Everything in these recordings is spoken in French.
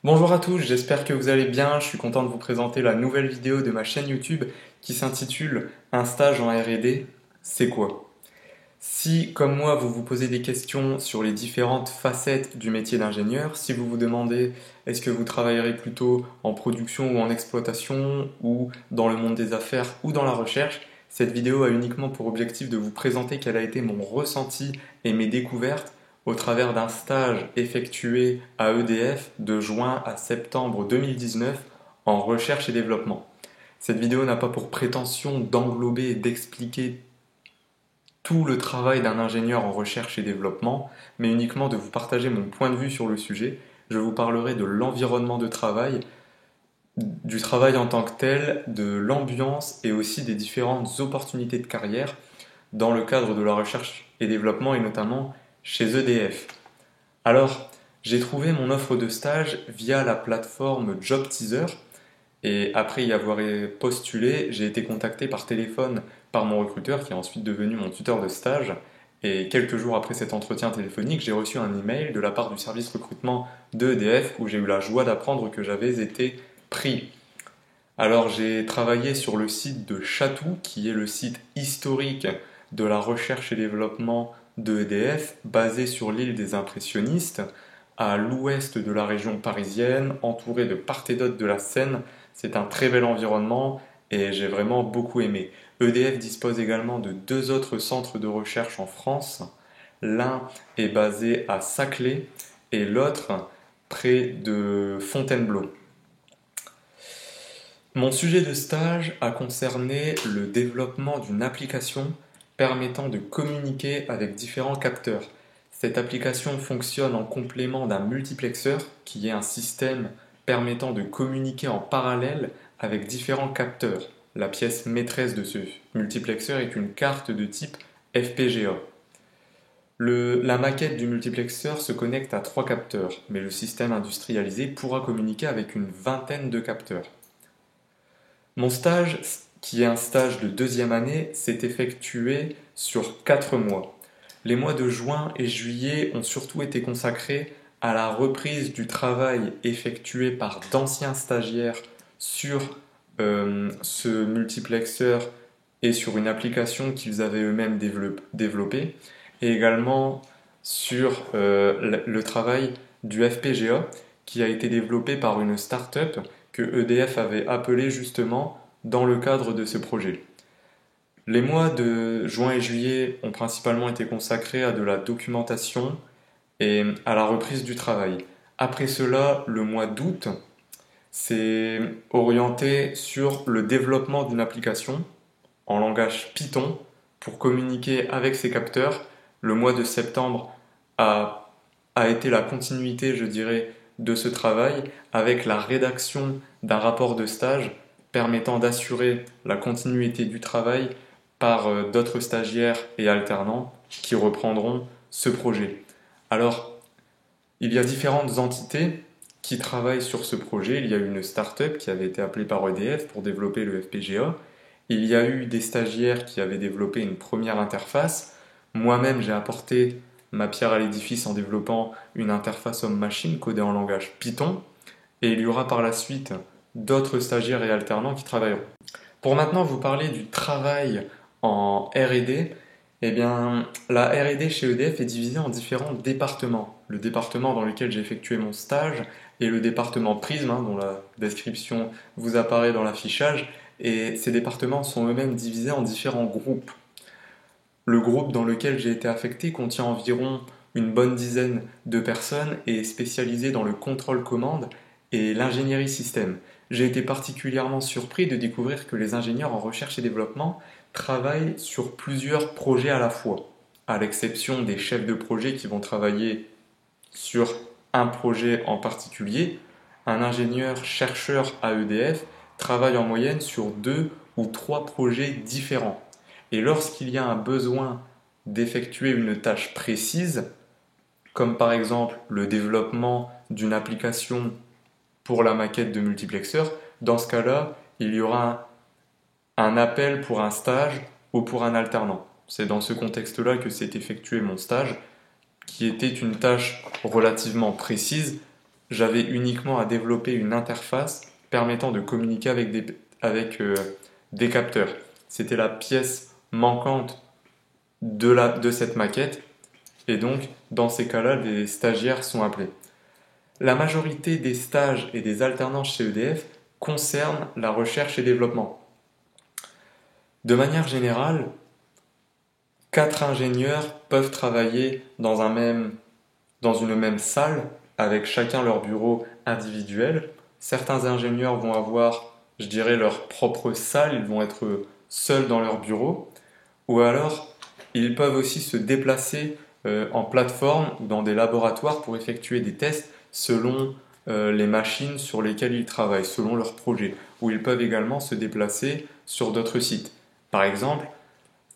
Bonjour à tous, j'espère que vous allez bien. Je suis content de vous présenter la nouvelle vidéo de ma chaîne YouTube qui s'intitule Un stage en R&D, c'est quoi? Si, comme moi, vous vous posez des questions sur les différentes facettes du métier d'ingénieur, si vous vous demandez est-ce que vous travaillerez plutôt en production ou en exploitation, ou dans le monde des affaires ou dans la recherche, cette vidéo a uniquement pour objectif de vous présenter quel a été mon ressenti et mes découvertes au travers d'un stage effectué à EDF de juin à septembre 2019 en recherche et développement. Cette vidéo n'a pas pour prétention d'englober et d'expliquer tout le travail d'un ingénieur en recherche et développement, mais uniquement de vous partager mon point de vue sur le sujet. Je vous parlerai de l'environnement de travail, du travail en tant que tel, de l'ambiance et aussi des différentes opportunités de carrière dans le cadre de la recherche et développement et notamment chez EDF. Alors, j'ai trouvé mon offre de stage via la plateforme Job Teaser et après y avoir postulé, j'ai été contacté par téléphone par mon recruteur qui est ensuite devenu mon tuteur de stage. Et quelques jours après cet entretien téléphonique, j'ai reçu un email de la part du service recrutement de EDF où j'ai eu la joie d'apprendre que j'avais été pris. Alors j'ai travaillé sur le site de Chatou, qui est le site historique de la recherche et développement de EDF, basé sur l'île des Impressionnistes, à l'ouest de la région parisienne, entouré de part et d'autre de la Seine. C'est un très bel environnement et j'ai vraiment beaucoup aimé. EDF dispose également de deux autres centres de recherche en France. L'un est basé à Saclay et l'autre près de Fontainebleau. Mon sujet de stage a concerné le développement d'une application permettant de communiquer avec différents capteurs. Cette application fonctionne en complément d'un multiplexeur, qui est un système permettant de communiquer en parallèle avec différents capteurs. La pièce maîtresse de ce multiplexeur est une carte de type FPGA. La maquette du multiplexeur se connecte à trois capteurs, mais le système industrialisé pourra communiquer avec une vingtaine de capteurs. Mon stage, qui est un stage de deuxième année, s'est effectué sur 4 mois. Les mois de juin et juillet ont surtout été consacrés à la reprise du travail effectué par d'anciens stagiaires sur ce multiplexeur et sur une application qu'ils avaient eux-mêmes développée, et également sur le travail du FPGA qui a été développé par une start-up que EDF avait appelé justement dans le cadre de ce projet. Les mois de juin et juillet ont principalement été consacrés à de la documentation et à la reprise du travail. Après cela, le mois d'août s'est orienté sur le développement d'une application en langage Python pour communiquer avec ses capteurs. Le mois de septembre a, a été la continuité, je dirais, de ce travail avec la rédaction d'un rapport de stage permettant d'assurer la continuité du travail par d'autres stagiaires et alternants qui reprendront ce projet. Alors, il y a différentes entités qui travaillent sur ce projet. Il y a eu une start-up qui avait été appelée par EDF pour développer le FPGA. Il y a eu des stagiaires qui avaient développé une première interface. Moi-même, j'ai apporté ma pierre à l'édifice en développant une interface homme-machine codée en langage Python. Et il y aura par la suite d'autres stagiaires et alternants qui travailleront. Pour maintenant vous parler du travail en R&D, eh bien, la R&D chez EDF est divisée en différents départements. Le département dans lequel j'ai effectué mon stage est le département Prism, dont la description vous apparaît dans l'affichage, et ces départements sont eux-mêmes divisés en différents groupes. Le groupe dans lequel j'ai été affecté contient environ une bonne dizaine de personnes et est spécialisé dans le contrôle-commande et l'ingénierie système. J'ai été particulièrement surpris de découvrir que les ingénieurs en recherche et développement travaillent sur plusieurs projets à la fois, à l'exception des chefs de projet qui vont travailler sur un projet en particulier. Un ingénieur chercheur à EDF travaille en moyenne sur 2 ou 3 projets différents. Et lorsqu'il y a un besoin d'effectuer une tâche précise, comme par exemple le développement d'une application pour la maquette de multiplexeur, dans ce cas-là, il y aura un appel pour un stage ou pour un alternant. C'est dans ce contexte-là que s'est effectué mon stage, qui était une tâche relativement précise, j'avais uniquement à développer une interface permettant de communiquer avec des capteurs. C'était la pièce manquante de cette maquette, et donc dans ces cas-là, des stagiaires sont appelés. La majorité des stages et des alternances chez EDF concernent la recherche et développement. De manière générale, 4 ingénieurs peuvent travailler dans une même salle, avec chacun leur bureau individuel. Certains ingénieurs vont avoir, je dirais, leur propre salle, ils vont être seuls dans leur bureau, ou alors ils peuvent aussi se déplacer en plateforme ou dans des laboratoires pour effectuer des tests selon les machines sur lesquelles ils travaillent, selon leur projet, ou ils peuvent également se déplacer sur d'autres sites. Par exemple,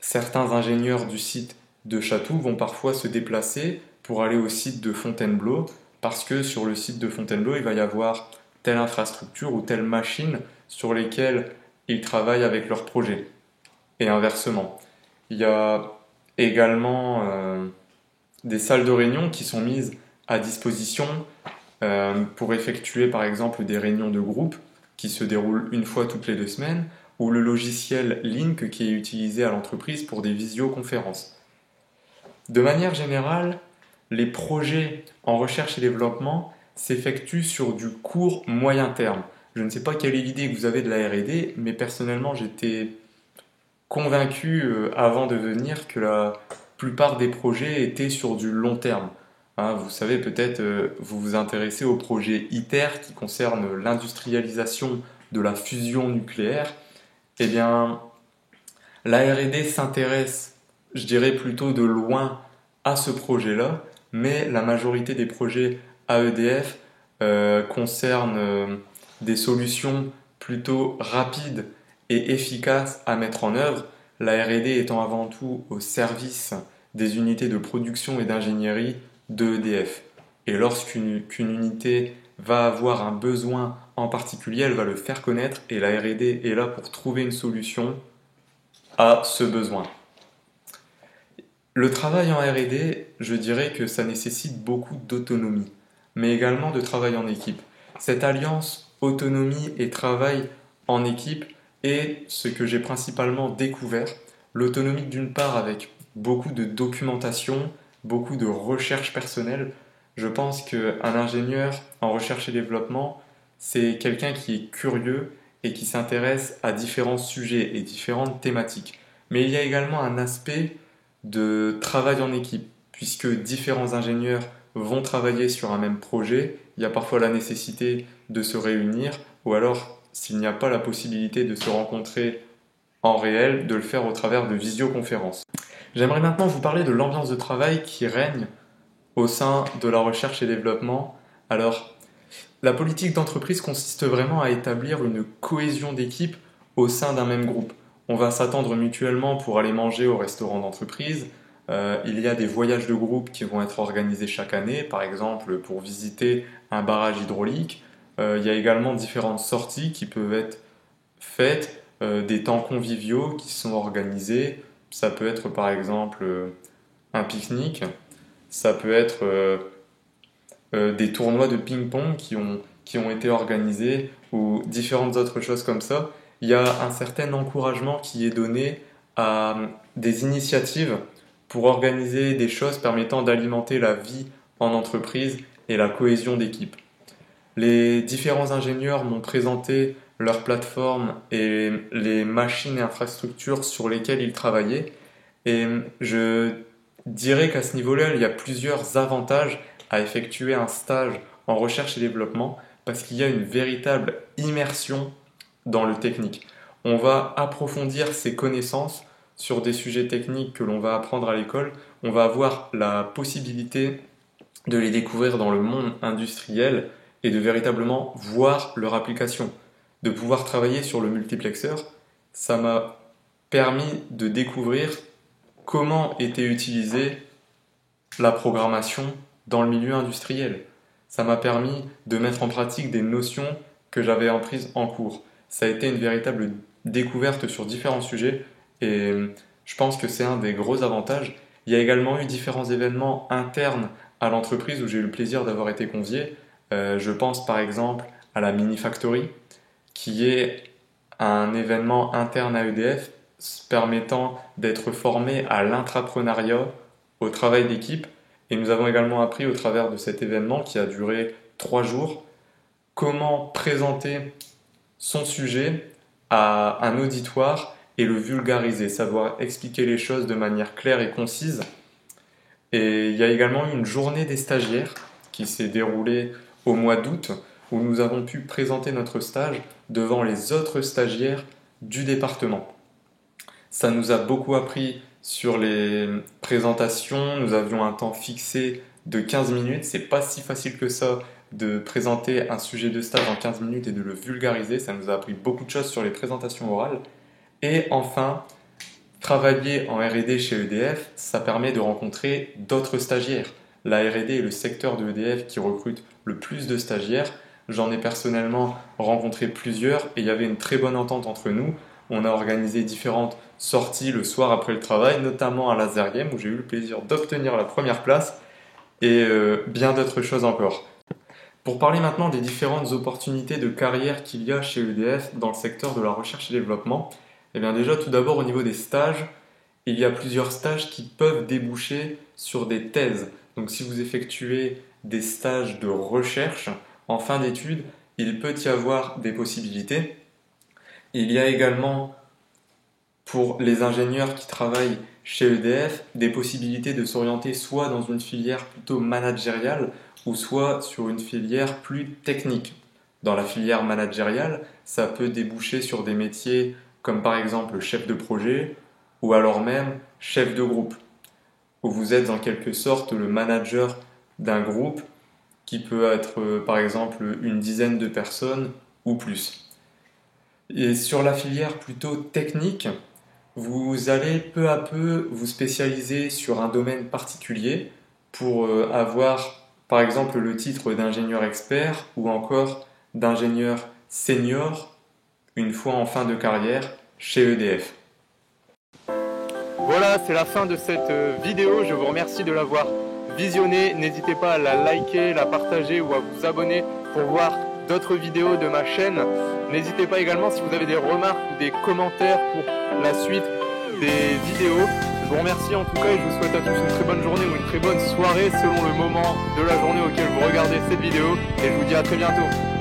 certains ingénieurs du site de Chatou vont parfois se déplacer pour aller au site de Fontainebleau, parce que sur le site de Fontainebleau, il va y avoir telle infrastructure ou telle machine sur lesquelles ils travaillent avec leur projet. Et inversement. Il y a également des salles de réunion qui sont mises à disposition pour effectuer par exemple des réunions de groupe qui se déroulent une fois toutes les 2 semaines, ou le logiciel Link qui est utilisé à l'entreprise pour des visioconférences. De manière générale, les projets en recherche et développement s'effectuent sur du court moyen terme. Je ne sais pas quelle est l'idée que vous avez de la R&D, mais personnellement j'étais convaincu avant de venir que la plupart des projets étaient sur du long terme. Hein, vous savez peut-être, vous vous intéressez au projet ITER qui concerne l'industrialisation de la fusion nucléaire. Eh bien, la R&D s'intéresse, je dirais plutôt de loin, à ce projet-là, mais la majorité des projets à EDF concernent des solutions plutôt rapides et efficaces à mettre en œuvre, la R&D étant avant tout au service des unités de production et d'ingénierie de EDF. Et lorsqu'une unité va avoir un besoin en particulier, elle va le faire connaître et la R&D est là pour trouver une solution à ce besoin. Le travail en R&D, je dirais que ça nécessite beaucoup d'autonomie, mais également de travail en équipe. Cette alliance autonomie et travail en équipe est ce que j'ai principalement découvert. L'autonomie d'une part avec beaucoup de documentation, beaucoup de recherche personnelle. Je pense qu'un ingénieur en recherche et développement, c'est quelqu'un qui est curieux et qui s'intéresse à différents sujets et différentes thématiques. Mais il y a également un aspect de travail en équipe, puisque différents ingénieurs vont travailler sur un même projet. Il y a parfois la nécessité de se réunir, ou alors, s'il n'y a pas la possibilité de se rencontrer en réel, de le faire au travers de visioconférences. J'aimerais maintenant vous parler de l'ambiance de travail qui règne au sein de la recherche et développement. Alors, la politique d'entreprise consiste vraiment à établir une cohésion d'équipe au sein d'un même groupe. On va s'attendre mutuellement pour aller manger au restaurant d'entreprise. Il y a des voyages de groupe qui vont être organisés chaque année, par exemple pour visiter un barrage hydraulique. Il y a également différentes sorties qui peuvent être faites, des temps conviviaux qui sont organisés. Ça peut être par exemple un pique-nique, ça peut être des tournois de ping-pong qui ont été organisés ou différentes autres choses comme ça. Il y a un certain encouragement qui est donné à des initiatives pour organiser des choses permettant d'alimenter la vie en entreprise et la cohésion d'équipe. Les différents ingénieurs m'ont présenté leur plateforme et les machines et infrastructures sur lesquelles ils travaillaient, et je dirais qu'à ce niveau-là, il y a plusieurs avantages à effectuer un stage en recherche et développement parce qu'il y a une véritable immersion dans le technique. On va approfondir ses connaissances sur des sujets techniques que l'on va apprendre à l'école. On va avoir la possibilité de les découvrir dans le monde industriel et de véritablement voir leur application. De pouvoir travailler sur le multiplexeur, ça m'a permis de découvrir comment était utilisée la programmation dans le milieu industriel. Ça m'a permis de mettre en pratique des notions que j'avais apprises en cours. Ça a été une véritable découverte sur différents sujets et je pense que c'est un des gros avantages. Il y a également eu différents événements internes à l'entreprise où j'ai eu le plaisir d'avoir été convié. Je pense par exemple à la Mini Factory, qui est un événement interne à EDF permettant d'être formé à l'intrapreneuriat, au travail d'équipe. Et nous avons également appris au travers de cet événement qui a duré 3 jours, comment présenter son sujet à un auditoire et le vulgariser, savoir expliquer les choses de manière claire et concise. Et il y a également eu une journée des stagiaires qui s'est déroulée au mois d'août, où nous avons pu présenter notre stage devant les autres stagiaires du département. Ça nous a beaucoup appris sur les présentations, nous avions un temps fixé de 15 minutes, c'est pas si facile que ça de présenter un sujet de stage en 15 minutes et de le vulgariser, ça nous a appris beaucoup de choses sur les présentations orales. Et enfin, travailler en R&D chez EDF, ça permet de rencontrer d'autres stagiaires. La R&D est le secteur de EDF qui recrute le plus de stagiaires. J'en ai personnellement rencontré plusieurs et il y avait une très bonne entente entre nous. On a organisé différentes sorties le soir après le travail, notamment à Laser Game où j'ai eu le plaisir d'obtenir la première place et bien d'autres choses encore. Pour parler maintenant des différentes opportunités de carrière qu'il y a chez EDF dans le secteur de la recherche et développement, eh bien déjà tout d'abord au niveau des stages, il y a plusieurs stages qui peuvent déboucher sur des thèses. Donc si vous effectuez des stages de recherche en fin d'études, il peut y avoir des possibilités. Il y a également pour les ingénieurs qui travaillent chez EDF des possibilités de s'orienter soit dans une filière plutôt managériale ou soit sur une filière plus technique. Dans la filière managériale, ça peut déboucher sur des métiers comme par exemple chef de projet ou alors même chef de groupe, où vous êtes en quelque sorte le manager d'un groupe qui peut être par exemple une dizaine de personnes ou plus. Et sur la filière plutôt technique, vous allez peu à peu vous spécialiser sur un domaine particulier pour avoir par exemple le titre d'ingénieur expert ou encore d'ingénieur senior une fois en fin de carrière chez EDF. Voilà, c'est la fin de cette vidéo. Je vous remercie de l'avoir visionnée. N'hésitez pas à la liker, la partager ou à vous abonner pour voir d'autres vidéos de ma chaîne. N'hésitez pas également si vous avez des remarques ou des commentaires pour la suite des vidéos. Je vous remercie en tout cas et je vous souhaite à tous une très bonne journée ou une très bonne soirée selon le moment de la journée auquel vous regardez cette vidéo. Et je vous dis à très bientôt.